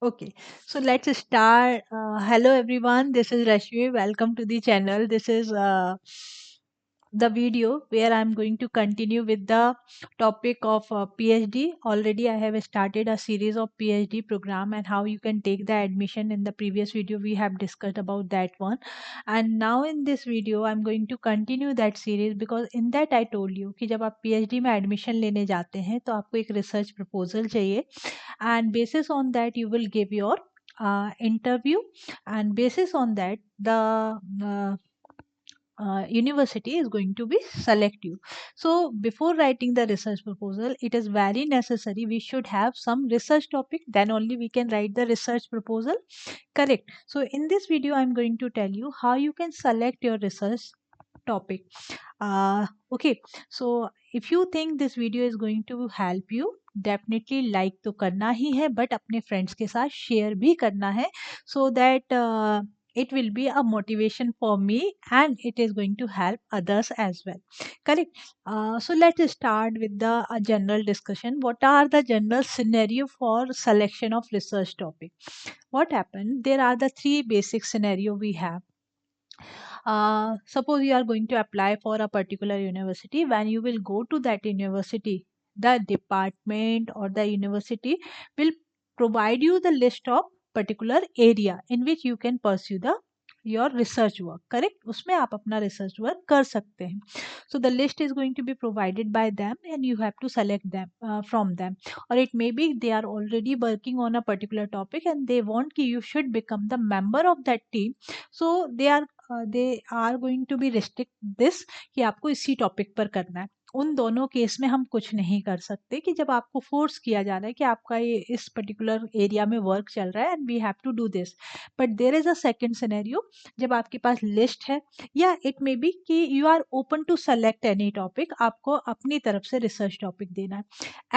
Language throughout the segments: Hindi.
Okay, so let's start. Hello everyone, this is Rashmi. Welcome to the channel. This is the video where I'm going to continue with the topic of PhD. Already I have started a series of PhD program and how you can take the admission. In the previous video we have discussed about that one, and now in this video I'm going to continue that series because in that I told you कि जब आप PhD में admission लेने जाते हैं तो आपको एक research proposal चाहिए, and basis on that you will give your interview, and basis on that the university is going to be select you. So before writing the research proposal it is very necessary we should have some research topic, then only we can write the research proposal, correct? So in this video I'm going to tell you how you can select your research topic. Okay, so if you think this video is going to help you, definitely like तो करना ही है बट अपने फ्रेंड्स के साथ शेयर भी करना है, so that it will be a motivation for me and it is going to help others as well, correct? So let's start with the general discussion. What are the general scenario for selection of research topic? What happened, there are the three basic scenario we have. Suppose you are going to apply for a particular university. When you will go to that university, the department or the university will provide you the list of particular area in which you can pursue the your research work, correct? उसमें आप अपना research work कर सकते हैं. So the list is going to be provided by them and you have to select them from them, or it may be they are already working on a particular topic and they want कि you should become the member of that team. So they are going to be restrict this कि आपको इसी टॉपिक पर करना है. उन दोनों केस में हम कुछ नहीं कर सकते कि जब आपको फोर्स किया जा रहा है कि आपका ये इस पर्टिकुलर एरिया में वर्क चल रहा है and we have to do this. But there is a second scenario, जब आपके पास लिस्ट है या इट मे बी कि you are open to select any topic, आपको अपनी तरफ से रिसर्च टॉपिक देना है.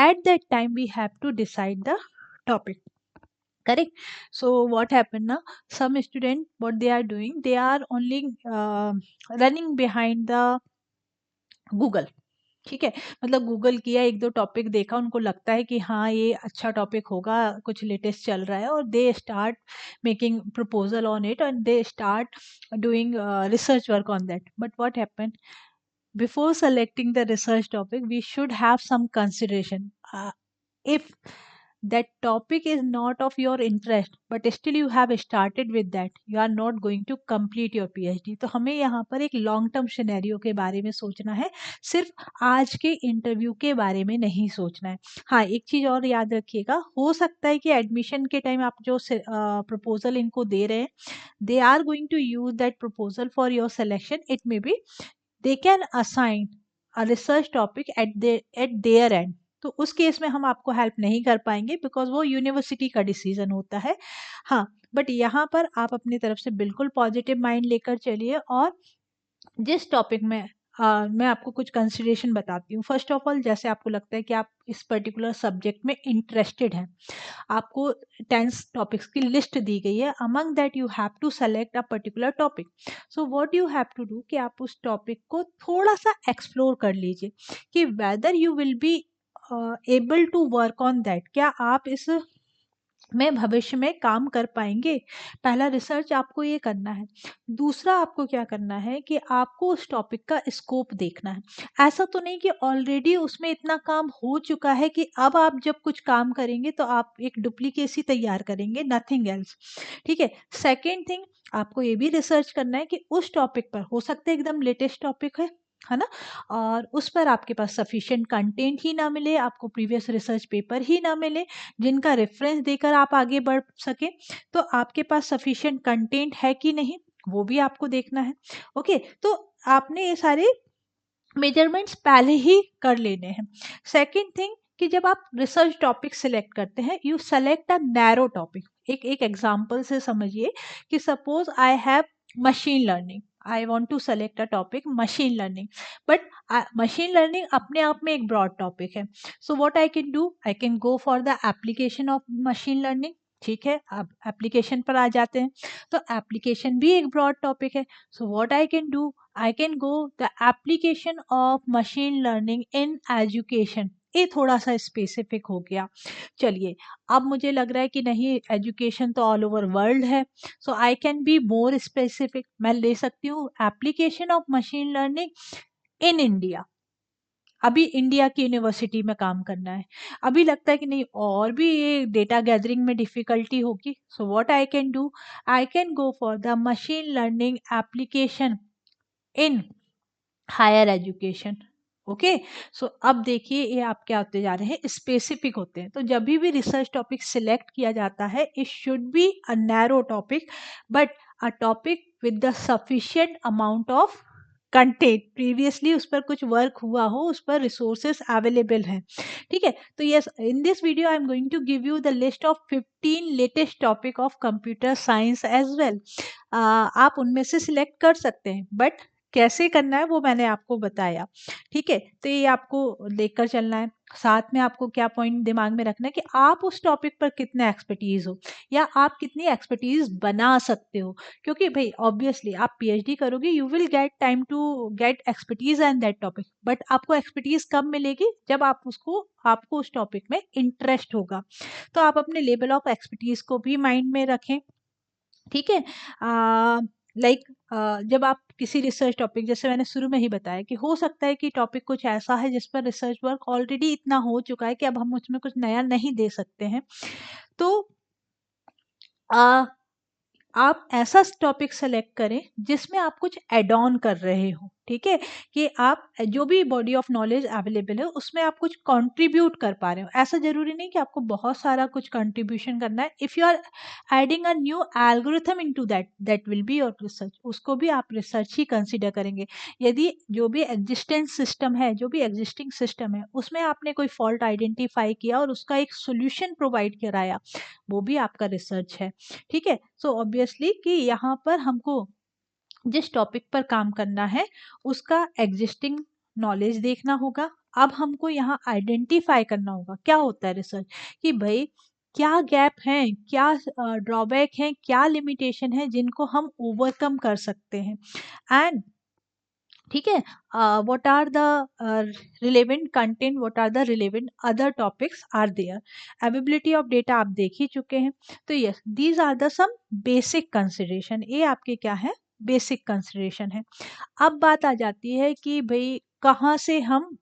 At that time we have to decide the topic, correct? So what happened now, some student what they are doing, they are only running behind the Google. ठीक है, मतलब गूगल किया, एक दो टॉपिक देखा, उनको लगता है कि हाँ ये अच्छा टॉपिक होगा, कुछ लेटेस्ट चल रहा है, और they start making proposal on it and they start doing research work on that. But what happened, before selecting the research topic we should have some consideration. If that topic is not of your interest but still you have started with that, you are not going to complete your PhD. तो हमें यहाँ पर एक लॉन्ग टर्म सिनेरियो के बारे में सोचना है, सिर्फ आज के इंटरव्यू के बारे में नहीं सोचना है. हाँ, एक चीज़ और याद रखिएगा, हो सकता है कि एडमिशन के टाइम आप जो प्रपोजल इनको दे रहे हैं, they are going to use that proposal for your selection. It may be they can assign a research topic at their end. तो उस केस में हम आपको हेल्प नहीं कर पाएंगे बिकॉज वो यूनिवर्सिटी का डिसीजन होता है. हाँ, बट यहाँ पर आप अपनी तरफ से बिल्कुल पॉजिटिव माइंड लेकर चलिए, और जिस टॉपिक में मैं आपको कुछ कंसिडरेशन बताती हूँ. फर्स्ट ऑफ ऑल, जैसे आपको लगता है कि आप इस पर्टिकुलर सब्जेक्ट में इंटरेस्टेड हैं, आपको 10 टॉपिक्स की लिस्ट दी गई है, among that you have to select a particular topic. So what you have to do कि आप उस टॉपिक को थोड़ा सा एक्सप्लोर कर लीजिए कि whether you will be able to work on that, क्या आप इस में भविष्य में काम कर पाएंगे. पहला रिसर्च आपको ये करना है. दूसरा आपको क्या करना है कि आपको उस टॉपिक का स्कोप देखना है. ऐसा तो नहीं कि ऑलरेडी उसमें इतना काम हो चुका है कि अब आप जब कुछ काम करेंगे तो आप एक डुप्लीकेसी तैयार करेंगे, नथिंग एल्स. ठीक है. सेकेंड थिंग, आपको ये भी रिसर्च करना है कि उस टॉपिक पर, हो सकता है एकदम लेटेस्ट टॉपिक है ना, और उस पर आपके पास सफिशिएंट कंटेंट ही ना मिले, आपको प्रीवियस रिसर्च पेपर ही ना मिले जिनका रेफरेंस देकर आप आगे बढ़ सके. तो आपके पास सफिशिएंट कंटेंट है कि नहीं, वो भी आपको देखना है. ओके, तो आपने ये सारे मेजरमेंट्स पहले ही कर लेने हैं. सेकेंड थिंग कि जब आप रिसर्च टॉपिक सिलेक्ट करते हैं, you select a narrow topic. एक एक एग्जाम्पल से समझिए कि suppose I have machine learning, I want to select a topic machine learning, but machine learning अपने आप में एक ब्रॉड टॉपिक है. So what I can do, I can go for the application of machine learning. ठीक है, अब एप्लीकेशन पर आ जाते हैं, तो एप्लीकेशन भी एक ब्रॉड टॉपिक है. So what I can do, I can go the application of machine learning in education. ये थोड़ा सा स्पेसिफिक हो गया। चलिए, अब मुझे लग रहा है कि नहीं, एजुकेशन तो ऑल ओवर वर्ल्ड है, so I can be more specific. मैं ले सकती हूँ application of machine learning in India. अभी इंडिया की यूनिवर्सिटी में काम करना है, अभी लगता है कि नहीं और भी ये डेटा गैदरिंग में डिफिकल्टी होगी, so what I can do, I can go for the machine learning application in higher education. Okay, so अब देखिए ये आप क्या होते जा रहे हैं, स्पेसिफिक होते हैं। तो जब भी रिसर्च टॉपिक सिलेक्ट किया जाता है, it should be a narrow topic, but a topic with the sufficient amount of content, previously उस पर कुछ वर्क हुआ हो, उस पर रिसोर्सेस अवेलेबल हैं। ठीक है, तो yes, in this video I am going to give you the list of 15 latest topic of computer science as well. आप उनमें से सिलेक्ट कर सकते हैं, बट कैसे करना है वो मैंने आपको बताया। ठीक है, तो ये आपको लेकर चलना है। साथ में आपको क्या पॉइंट दिमाग में रखना है कि आप उस टॉपिक पर कितने एक्सपर्टीज हो, या आप कितनी एक्सपर्टीज बना सकते हो। क्योंकि भाई ऑब्वियसली आप पीएचडी करोगे, you will get time to get expertise and that topic, but आपको एक्सपर्टीज कब मिलेगी, जब आपको उस टॉपिक में इंटरेस्ट होगा। तो आप अपने लेवल ऑफ एक्सपर्टीज को भी माइंड में रखें। ठीक है, लाइक जब आप किसी रिसर्च टॉपिक, जैसे मैंने शुरू में ही बताया कि हो सकता है कि टॉपिक कुछ ऐसा है जिस पर रिसर्च वर्क ऑलरेडी इतना हो चुका है कि अब हम उसमें कुछ नया नहीं दे सकते हैं। तो आ, आप ऐसा टॉपिक सेलेक्ट करें जिसमें आप कुछ एड ऑन कर रहे हो। ठीक है, कि आप जो भी बॉडी ऑफ नॉलेज अवेलेबल है उसमें आप कुछ कंट्रीब्यूट कर पा रहे हो। ऐसा जरूरी नहीं कि आपको बहुत सारा कुछ कंट्रीब्यूशन करना है। If you are adding a new algorithm into that, that will be your research, उसको भी आप रिसर्च ही कंसिडर करेंगे। यदि जो भी एग्जिस्टेंस सिस्टम है, जो भी एग्जिस्टिंग सिस्टम है, उसमें आपने कोई फॉल्ट आइडेंटिफाई किया और उसका एक सोल्यूशन प्रोवाइड कराया, वो भी आपका रिसर्च है। ठीक है, सो ऑब्वियसली कि यहाँ पर हमको जिस टॉपिक पर काम करना है उसका एग्जिस्टिंग नॉलेज देखना होगा। अब हमको यहाँ आइडेंटिफाई करना होगा क्या होता है रिसर्च, कि भाई क्या गैप है, क्या ड्रॉबैक है, क्या लिमिटेशन है जिनको हम ओवरकम कर सकते हैं। एंड ठीक है, what are the relevant content, what are the relevant other topics are there. Availability of data आप देख ही चुके हैं। तो yes, these are the some basic consideration, ये आपके क्या है, बेसिक कंसिडरेशन है। अब बात आ जाती है कि भाई कहाँ से हम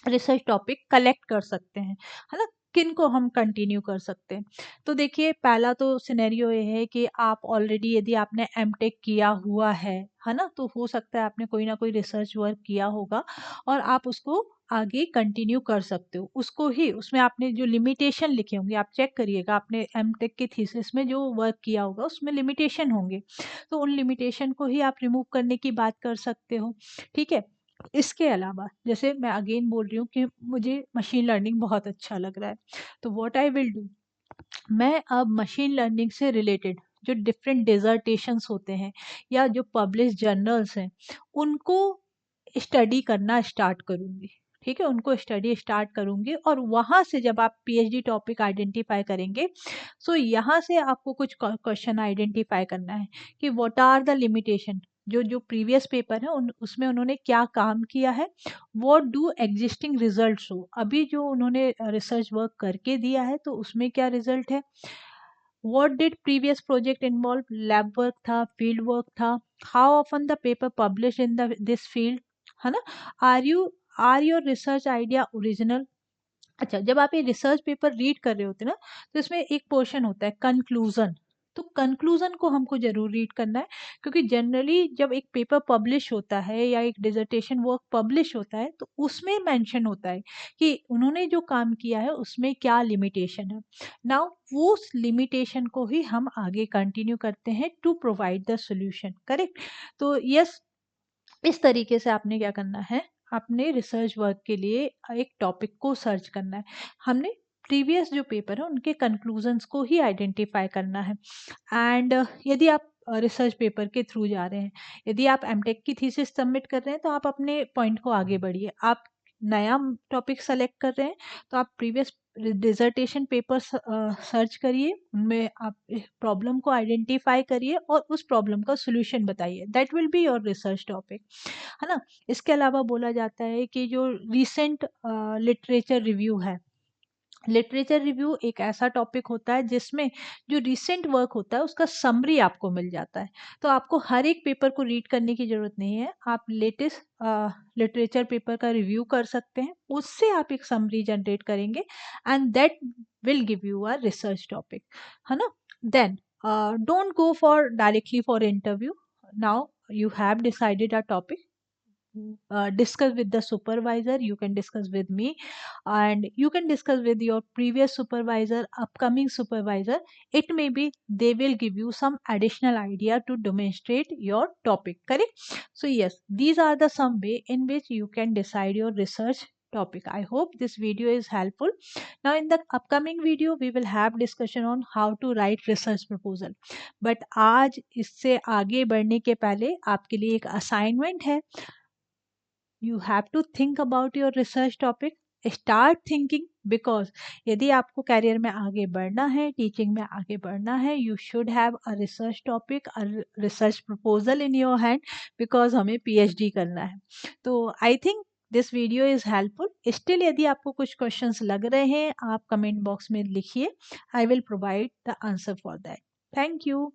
रिसर्च टॉपिक कलेक्ट कर सकते हैं, है ना, किन को हम कंटिन्यू कर सकते हैं। तो देखिए, पहला तो सिनेरियो ये है कि आप ऑलरेडी, यदि आपने एमटेक किया हुआ है ना, तो हो सकता है आपने कोई ना कोई रिसर्च वर्क किया होगा और आप उसको आगे कंटिन्यू कर सकते हो। उसको ही, उसमें आपने जो लिमिटेशन लिखे होंगे आप चेक करिएगा, आपने एमटेक के थीसिस में जो वर्क किया होगा उसमें लिमिटेशन होंगे, तो उन लिमिटेशन को ही आप रिमूव करने की बात कर सकते हो। ठीक है, इसके अलावा जैसे मैं अगेन बोल रही हूँ कि मुझे मशीन लर्निंग बहुत अच्छा लग रहा है, तो व्हाट आई विल डू, मैं अब मशीन लर्निंग से रिलेटेड जो डिफरेंट डिजर्टेशंस होते हैं या जो पब्लिश जर्नल्स हैं उनको स्टडी करना स्टार्ट करूँगी। ठीक है, उनको स्टडी स्टार्ट करूँगी और वहाँ से जब आप पीएचडी टॉपिक आइडेंटिफाई करेंगे, सो यहाँ से आपको कुछ क्वेश्चन आइडेंटिफाई करना है कि व्हाट आर द लिमिटेशन, जो जो प्रीवियस पेपर है उसमें उन्होंने क्या काम किया है, what do existing result show, अभी जो उन्होंने रिसर्च वर्क करके दिया है तो उसमें क्या रिजल्ट है, what did previous project involve, lab work था, फील्ड वर्क था, how often the paper publish in the this field, है ना, are your research idea original. अच्छा, जब आप ये रिसर्च पेपर रीड कर रहे होते हैं ना, तो इसमें एक पोर्शन होता है कंक्लूजन, तो कंक्लूजन को हमको जरूर रीड करना है, क्योंकि जनरली जब एक पेपर पब्लिश होता है या एक डिसर्टेशन वर्क पब्लिश होता है तो उसमें मेंशन होता है कि उन्होंने जो काम किया है उसमें क्या लिमिटेशन है। नाउ वो उस लिमिटेशन को ही हम आगे कंटिन्यू करते हैं to provide the solution, correct. तो यस, इस तरीके से आपने क्या करना है, अपने रिसर्च वर्क के लिए एक टॉपिक को सर्च करना है। हमने प्रीवियस जो पेपर है उनके कंक्लूजन्स को ही आइडेंटिफाई करना है। एंड यदि आप रिसर्च पेपर के थ्रू जा रहे हैं, यदि आप एमटेक की थीसिस सबमिट कर रहे हैं तो आप अपने पॉइंट को आगे बढ़िए। आप नया टॉपिक सेलेक्ट कर रहे हैं तो आप प्रीवियस डिसर्टेशन पेपर सर्च करिए, उनमें आप प्रॉब्लम को आइडेंटिफाई करिए और उस प्रॉब्लम का सोल्यूशन बताइए। That will be your research topic, है ना। इसके अलावा बोला जाता है कि जो रिसेंट लिटरेचर रिव्यू है, लिटरेचर रिव्यू एक ऐसा टॉपिक होता है जिसमें जो रिसेंट वर्क होता है उसका समरी आपको मिल जाता है। तो आपको हर एक पेपर को रीड करने की ज़रूरत नहीं है, आप लेटेस्ट लिटरेचर पेपर का रिव्यू कर सकते हैं, उससे आप एक समरी जनरेट करेंगे and that will give you a research topic, है ना। Then don't go for directly for interview. Now you have decided a topic, discuss with the supervisor, you can discuss with me, and you can discuss with your previous supervisor, upcoming supervisor. It may be they will give you some additional idea to demonstrate your topic, correct? So yes, these are the some way in which you can decide your research topic. I hope this video is helpful. Now in the upcoming video we will have discussion on how to write research proposal. But आज इससे आगे बढ़ने के पहले आपके लिए एक assignment है। You have to think about your research topic, start thinking, because यदि आपको कैरियर में आगे बढ़ना है, टीचिंग में आगे बढ़ना है, you should have a research topic, a research proposal in your hand, because हमें पीएचडी करना है। तो I think this video is helpful. Still यदि आपको कुछ क्वेश्चंस लग रहे हैं, आप कमेंट बॉक्स में लिखिए, I will provide the answer for that. Thank you.